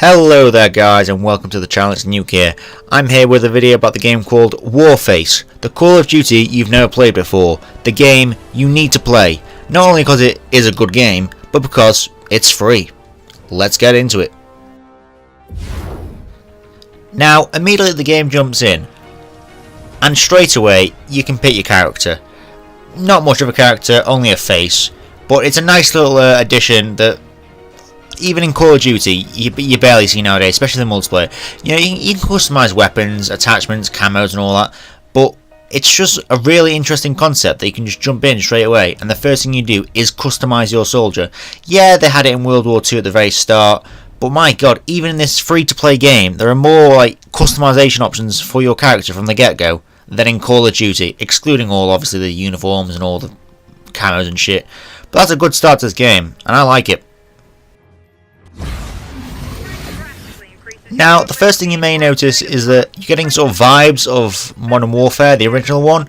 Hello there guys, and welcome to the channel. It's Nuke here. I'm here with a video about the game called Warface, the Call of Duty you've never played before, the game you need to play, not only because it is a good game, but because it's free. Let's get into it. Now, immediately the game jumps in, and straight away you can pick your character. Not much of a character, only a face, but it's a nice little addition that even in Call of Duty, you barely see nowadays, especially the multiplayer. You know, you can customize weapons, attachments, camos and all that, but it's just a really interesting concept that you can just jump in straight away, and the first thing you do is customize your soldier. Yeah, they had it in World War II at the very start, but my god, even in this free-to-play game, there are more like customization options for your character from the get-go than in Call of Duty, excluding all, obviously, the uniforms and all the camos and shit. But that's a good start to this game, and I like it. Now, the first thing you may notice is that you're getting sort of vibes of Modern Warfare, the original one,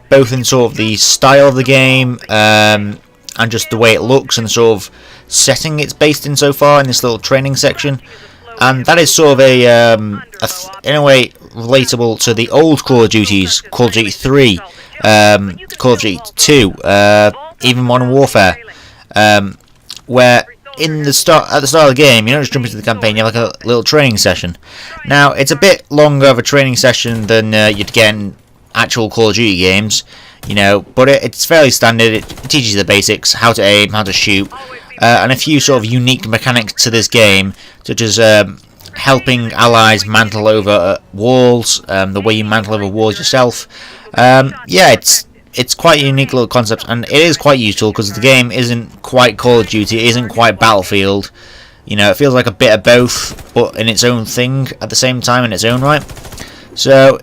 both in sort of the style of the game and just the way it looks and the sort of setting it's based in so far in this little training section. And that is sort of in a way relatable to the old Call of Duties, Call of Duty 3, Call of Duty 2, even Modern Warfare, where at the start of the game, you don't just jump into the campaign, you have like a little training session. Now, it's a bit longer of a training session than you'd get in actual Call of Duty games, you know, but it's fairly standard. It teaches you the basics, how to aim, how to shoot, and a few sort of unique mechanics to this game, such as helping allies mantle over walls, the way you mantle over walls yourself. Yeah, it's quite a unique little concept, and it is quite useful because the game isn't quite Call of Duty, it isn't quite Battlefield. You know, it feels like a bit of both, but in its own thing at the same time in its own right. So,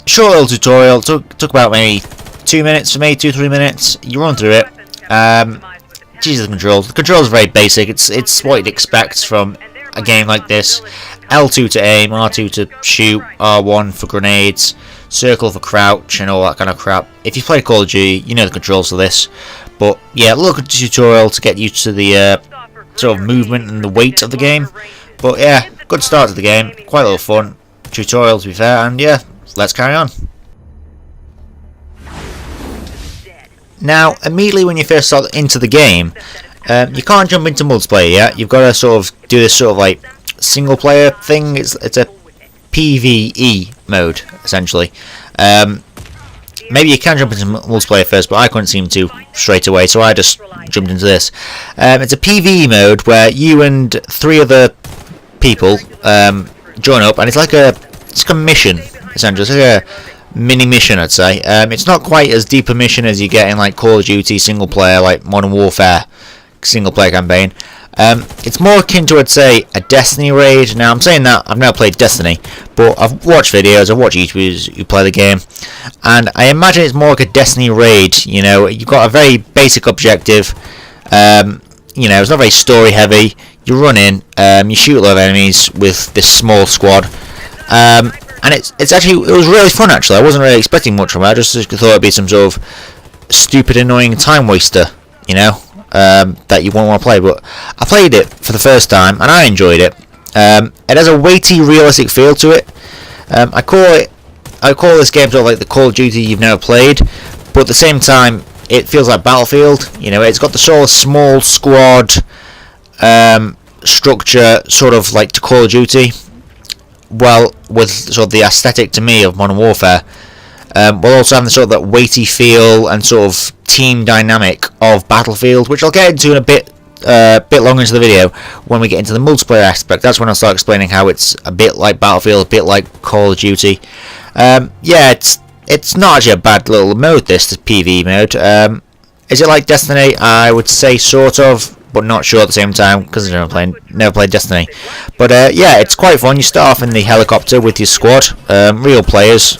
short little tutorial, took about maybe 2 minutes for me, 2-3 minutes. You run through it. Jesus, the controls. The controls are very basic. It's what you'd expect from a game like this. L2 to aim, R2 to shoot, R1 for grenades, circle for crouch and all that kind of crap. If you play Call of Duty, you know the controls for this. But yeah, look at the tutorial to get used to the sort of movement and the weight of the game. But yeah, good start to the game, quite a little fun tutorial to be fair, and yeah, let's carry on. Now, immediately when you first start into the game, you can't jump into multiplayer yet. You've got to sort of do this sort of like single player thing. It's a PvE mode essentially. Maybe you can jump into multiplayer first, but I couldn't seem to straight away, so I just jumped into this. It's a PvE mode where you and 3 other people join up, and it's like a mission essentially. It's like a mini mission, I'd say. It's not quite as deep a mission as you get in like Call of Duty single player, like Modern Warfare single player campaign. It's more akin to, I'd say, a Destiny raid. Now, I'm saying that I've never played Destiny, but I've watched videos, I've watched YouTubers who play the game, and I imagine it's more like a Destiny raid. You know, you've got a very basic objective. You know, it's not very story heavy. You run in, you shoot a lot of enemies with this small squad, and it was really fun actually. I wasn't really expecting much from it. I just thought it'd be some sort of stupid, annoying time waster, you know, that you won't want to play. But I played it for the first time and I enjoyed it. It has a weighty, realistic feel to it. I call this game sort of like the Call of Duty you've never played, but at the same time it feels like Battlefield. You know, it's got the sort of small squad structure, sort of like to Call of Duty. Well, with sort of the aesthetic to me of Modern Warfare, we'll also have the sort of that weighty feel and sort of team dynamic of Battlefield, which I'll get into in a bit longer into the video when we get into the multiplayer aspect. That's when I'll start explaining how it's a bit like Battlefield, a bit like Call of Duty. Yeah, it's not actually a bad little mode, this PvE mode. Is it like Destiny? I would say sort of, but not sure at the same time because I never played Destiny. But yeah, it's quite fun. You start off in the helicopter with your squad, real players.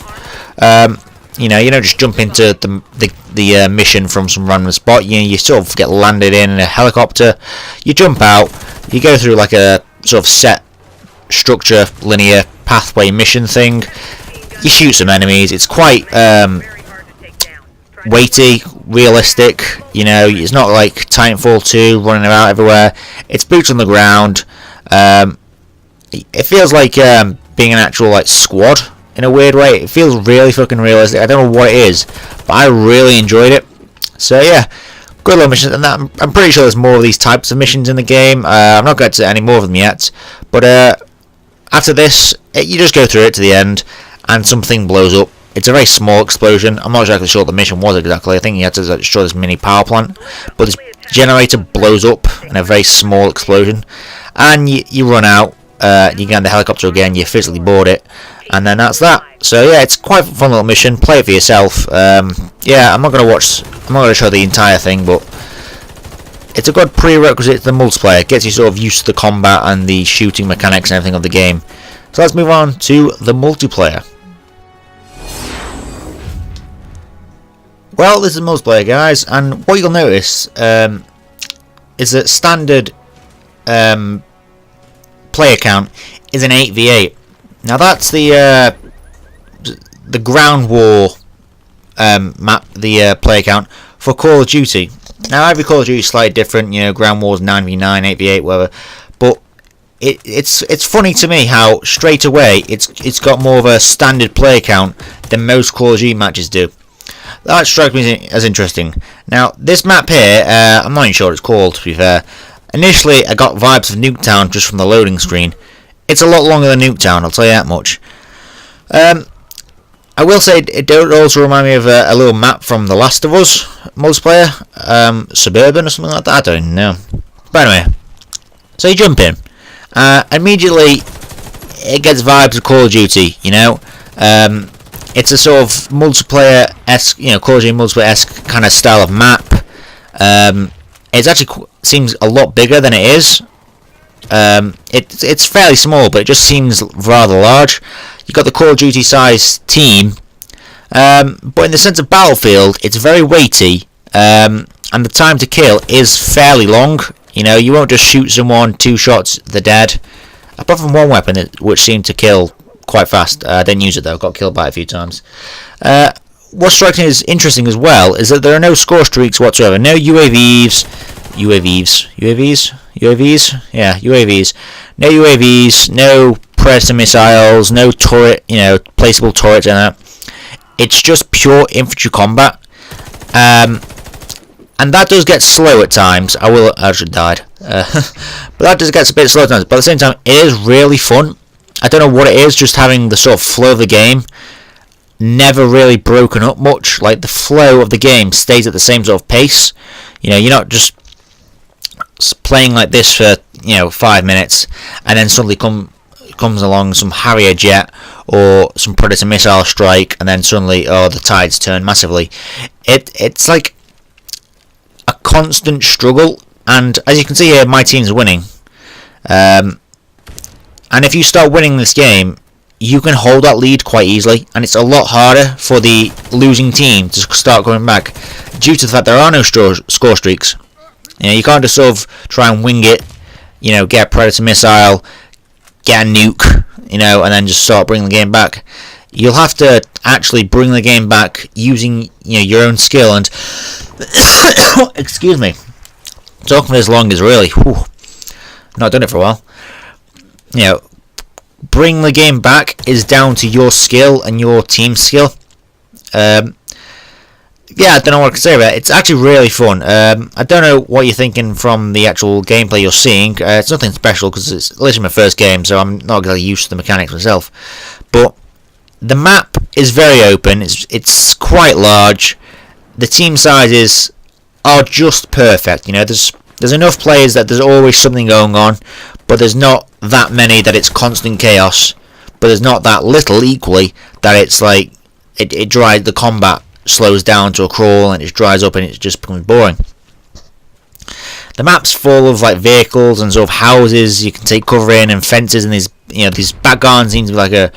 You know, you don't just jump into the mission from some random spot. You sort of get landed in a helicopter. You jump out. You go through like a sort of set structure, linear pathway mission thing. You shoot some enemies. It's quite weighty, realistic. You know, it's not like Titanfall 2 running about everywhere. It's boots on the ground. it feels like being an actual like squad in a weird way. It feels really fucking realistic. I don't know what it is, but I really enjoyed it. So yeah, good little missions, and I'm pretty sure there's more of these types of missions in the game. I'm not going to any more of them yet, but after this, you just go through it to the end, and something blows up. It's a very small explosion. I'm not exactly sure what the mission was exactly. I think you had to destroy this mini power plant, but this generator blows up in a very small explosion, and you run out. You get in the helicopter again. You physically board it, and then that's that. So yeah, it's quite a fun little mission. Play it for yourself. Yeah, I'm not going to show the entire thing, but it's a good prerequisite to the multiplayer. It gets you sort of used to the combat and the shooting mechanics and everything of the game. So let's move on to the multiplayer. Well, this is multiplayer, guys, and what you'll notice is that standard player count is an 8v8. Now that's the ground war map, the player count for Call of Duty. Now every Call of Duty is slightly different, you know, ground war's 9v9, 8v8, whatever. But it's funny to me how straight away it's got more of a standard player count than most Call of Duty matches do. That strikes me as interesting. Now this map here, I'm not even sure what it's called, to be fair. Initially I got vibes of Nuketown just from the loading screen. It's a lot longer than Nuketown, I'll tell you that much. I will say it does also remind me of a little map from The Last of Us multiplayer, Suburban or something like that, I don't even know. But anyway, so you jump in. Immediately it gets vibes of Call of Duty, you know. It's a sort of multiplayer-esque, you know, Call of Duty multiplayer-esque kind of style of map. It actually seems a lot bigger than it is. It's fairly small, but it just seems rather large. You've got the Call of Duty size team, but in the sense of battlefield, it's very weighty, and the time to kill is fairly long. You know, you won't just shoot someone, 2 shots, they're dead. Apart from one weapon which seemed to kill quite fast. I didn't use it though, got killed by it a few times. What strikes me as interesting as well is that there are no score streaks whatsoever. No UAVs. Yeah, UAVs. No UAVs, no Predator missiles, no turret, you know, placeable turrets and that. It's just pure infantry combat. And that does get slow at times. I actually died. But that does get a bit slow at times. But at the same time, it is really fun. I don't know what it is, just having the sort of flow of the game never really broken up much. Like the flow of the game stays at the same sort of pace. You know, you're not just playing like this for, you know, 5 minutes and then suddenly comes along some Harrier jet or some Predator missile strike and then suddenly, oh, the tides turn massively. It's like a constant struggle, and as you can see here, my team's winning. And if you start winning this game, you can hold that lead quite easily, and it's a lot harder for the losing team to start coming back due to the fact there are no score streaks. You know, you can't just sort of try and wing it, you know, get a Predator missile, get a nuke, you know, and then just start bringing the game back. You'll have to actually bring the game back using, you know, your own skill. And excuse me, talking for this long is really not done it for a while. You know, bring the game back is down to your skill and your team skill. Yeah, I don't know what I can say about it. It's actually really fun. I don't know what you're thinking from the actual gameplay you're seeing. It's nothing special because it's literally my first game, so I'm not really used to the mechanics myself. But the map is very open. It's quite large. The team sizes are just perfect. You know, there's enough players that there's always something going on, but there's not that many that it's constant chaos. But there's not that little equally that it's like it dries, the combat slows down to a crawl and it dries up and it just becomes boring. The map's full of like vehicles and sort of houses you can take cover in, and fences, and these back gardens seem to be like a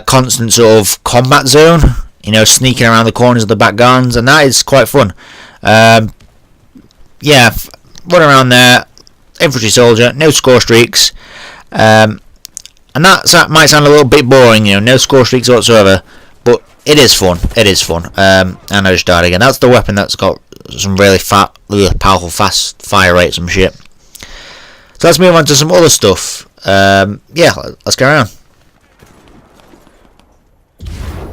constant sort of combat zone, you know, sneaking around the corners of the back gardens, and that is quite fun. Yeah, run around there, infantry soldier, no score streaks, and that might sound a little bit boring, you know, no score streaks whatsoever, but it is fun. And I just died again. That's the weapon that's got some really powerful fast fire rate, some shit. So let's move on to some other stuff. Yeah, let's go around.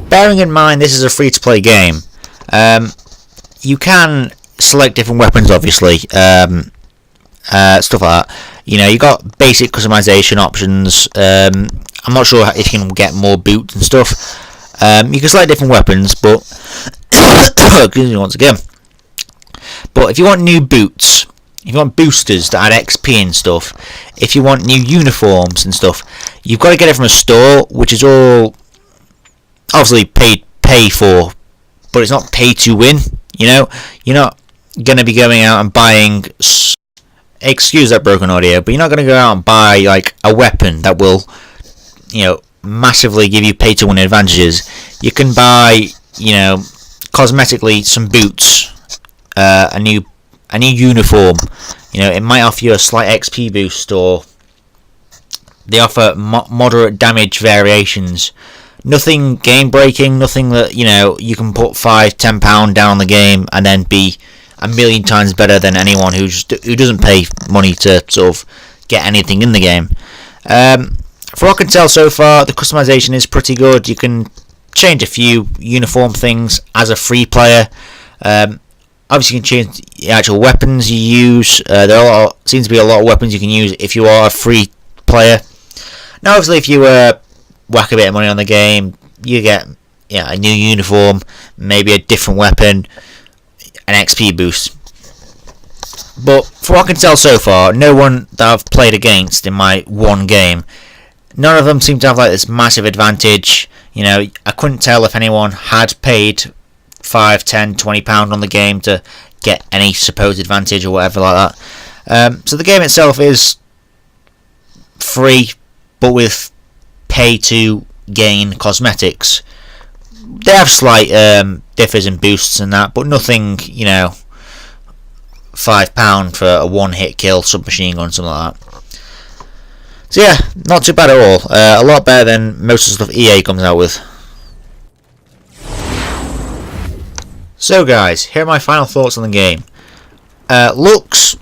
Bearing in mind this is a free-to-play game, you can select different weapons, obviously, stuff like that. You know, you got basic customization options. I'm not sure if you can get more boots and stuff. You can select different weapons, but excuse me once again. But if you want new boots, if you want boosters that add XP and stuff, if you want new uniforms and stuff, you've got to get it from a store, which is all obviously pay for, but it's not pay to win. You know, you're not going to be going out and buying, excuse that broken audio, but you're not going to go out and buy like a weapon that will, you know, massively give you pay to win advantages. You can buy, you know, cosmetically some boots, a new uniform. You know, it might offer you a slight XP boost, or they offer moderate damage variations. Nothing game breaking, nothing that, you know, you can put £5-10 down on the game and then be a million times better than anyone who doesn't pay money to sort of get anything in the game. For what I can tell so far, the customization is pretty good. You can change a few uniform things as a free player. Obviously, you can change the actual weapons you use. There seems to be a lot of weapons you can use if you are a free player. Now, obviously, if you whack a bit of money on the game, you get a new uniform, maybe a different weapon, an XP boost. But for what I can tell so far, no one that I've played against in my one game, none of them seem to have like this massive advantage. You know, I couldn't tell if anyone had paid £5, £10, £20 on the game to get any supposed advantage or whatever like that. So the game itself is free, but with pay to gain cosmetics. They have slight differs in boosts and that, but nothing, you know, £5 for a one-hit kill submachine gun, something like that. So yeah, not too bad at all. A lot better than most of the stuff EA comes out with. So guys, here are my final thoughts on the game. It looks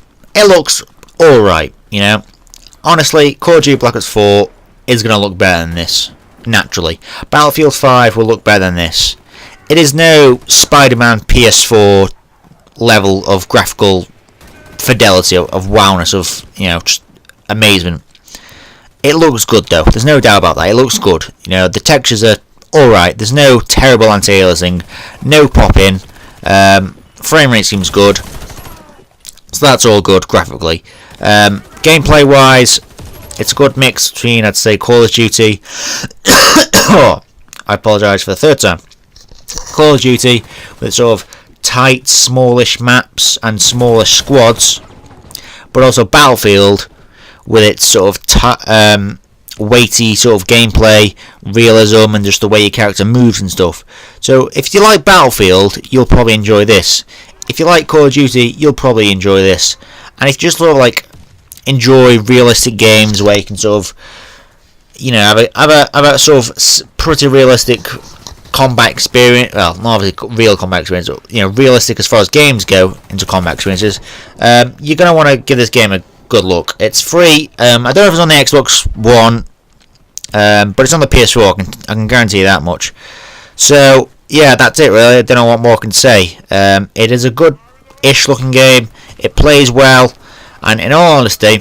alright, you know. Honestly, Call of Duty Black Ops 4 is going to look better than this, naturally. Battlefield 5 will look better than this. It is no Spider-Man PS4 level of graphical fidelity, of wowness, of, you know, just amazement. It looks good though, there's no doubt about that. It looks good. You know, the textures are alright, there's no terrible anti-aliasing, no popping, frame rate seems good, so that's all good graphically. Gameplay wise, it's a good mix between, I'd say, Call of Duty I apologise for the third time. Call of Duty with sort of tight, smallish maps and smallish squads, but also Battlefield with its sort of weighty sort of gameplay, realism, and just the way your character moves and stuff. So if you like Battlefield, you'll probably enjoy this. If you like Call of Duty, you'll probably enjoy this. And if you just sort of like enjoy realistic games where you can sort of, you know, have a sort of pretty realistic combat experience, well, not obviously real combat experience, but, you know, realistic as far as games go into combat experiences, you're going to want to give this game a good look. It's free. I don't know if it's on the Xbox One, but it's on the PS4. I can guarantee you that much. So yeah, that's it really. I don't know what more I can say. It is a good-ish looking game. It plays well, and in all honesty,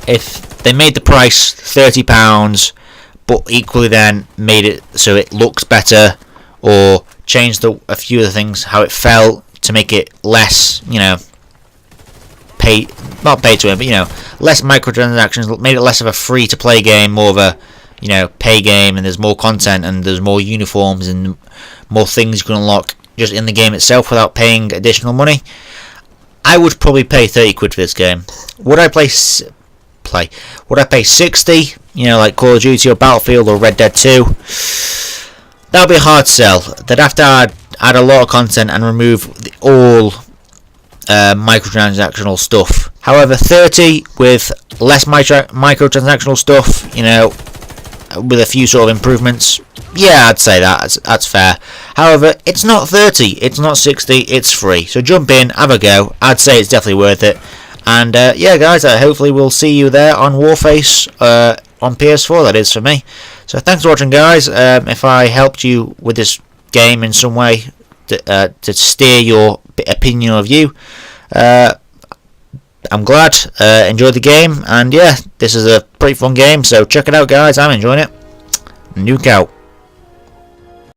if they made the price £30, but equally then made it so it looks better, or changed a few of the things how it felt to make it less, you know, not pay to win, but, you know, less microtransactions, made it less of a free to play game, more of a, you know, pay game, and there's more content and there's more uniforms and more things you can unlock just in the game itself without paying additional money, I would probably pay 30 quid for this game. Would I would I pay 60, you know, like Call of Duty or Battlefield or Red Dead 2? That would be a hard sell. They'd have to add a lot of content and remove all microtransactional stuff. However, 30 with less microtransactional stuff, you know, with a few sort of improvements, yeah, I'd say that's fair. However, it's not 30, it's not 60, it's free. So jump in, have a go. I'd say it's definitely worth it. And yeah, guys, hopefully we'll see you there on Warface on PS4. That is for me. So thanks for watching, guys. If I helped you with this game in some way to steer your opinion of you, I'm glad. Enjoyed the game, and yeah, this is a pretty fun game. So check it out, guys. I'm enjoying it. Nuke out.